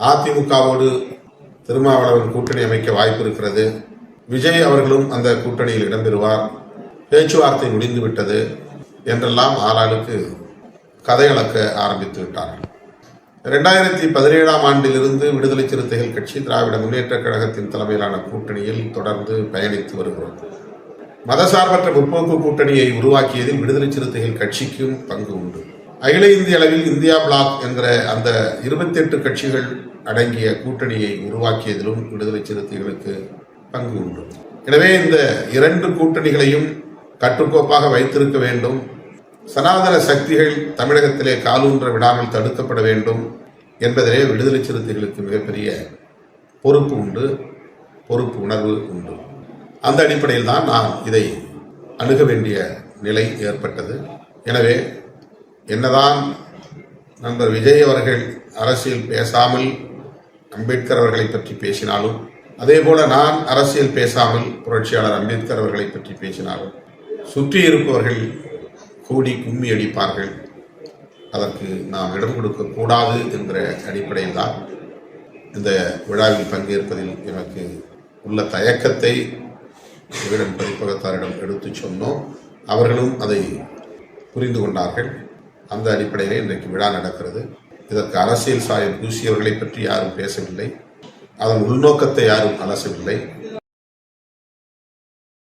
அதிமுகவோடு திருமாவளவன் கூட்டணி அமைக்க வாய்ப்பு இருக்கிறது. விஜய் அவர்களும் அந்த கூட்டணியில் இடம்பெறுவார். பேச்சுவார்த்தை முடிந்துவிட்டது என்றெல்லாம் ஆளாளுக்கு கதையளக்க ஆரம்பித்து விட்டார்கள். 2017ஆம் ஆண்டிலிருந்து விடுதலை சிறுத்தைகள் கட்சி திராவிட முன்னேற்ற கழகத்தின் தலைமையிலான கூட்டணியில் தொடர்ந்து பயணித்து வருகிறோம். மதசார்பற்ற முற்போக்கு கூட்டணியை உருவாக்கியதில் விடுதலை சிறுத்தைகள் கட்சிக்கும் பங்கு உண்டு. அகில இந்திய அளவில் இந்தியா பிளாக் என்கிற அந்த 28 கட்சிகள் அடங்கிய கூட்டணியை உருவாக்கியதிலும் விடுதலை சிறுத்தைகளுக்கு பங்கு உண்டு. எனவே இந்த 2 கூட்டணிகளையும் கட்டுக்கோப்பாக வைத்திருக்க வேண்டும். சனாதன சக்திகள் தமிழகத்திலே காலூன்ற விடாமல் தடுக்கப்பட வேண்டும் என்பதிலே விடுதலை சிறுத்தைகளுக்கு மிகப்பெரிய பொறுப்பு உண்டு, பொறுப்பு உணர்வு உண்டு. அந்த அடிப்படையில் தான் நான் இதை அணுக வேண்டிய நிலை ஏற்பட்டது. எனவே என்னதான் நண்பர் விஜய் அவர்கள் அரசியல் பேசாமல் அம்பேத்கர் அவர்களை பற்றி பேசினாலும், அதே போல நான் அரசியல் பேசாமல் புரட்சியாளர் அம்பேத்கர் அவர்களை பற்றி பேசினாலும் சுற்றி இருப்பவர்கள் கூடி கும்மி அடிப்பார்கள். அதற்கு நாம் இடம் கொடுக்க கூடாது என்கிற அடிப்படையில் தான் இந்த விழாவில் பங்கேற்பதில் எனக்கு உள்ள தயக்கத்தை விகடன் பதிப்பகத்தாரிடம் எடுத்து சொன்னோம். அவர்களும் அதை புரிந்து கொண்டார்கள். அந்த அடிப்படையிலே இன்றைக்கு விழா நடக்கிறது. இதற்கு அரசியல் சாயம் பூசியவர்களை பற்றி யாரும் பேசவில்லை, அதன் உள்நோக்கத்தை யாரும் அலசவில்லை.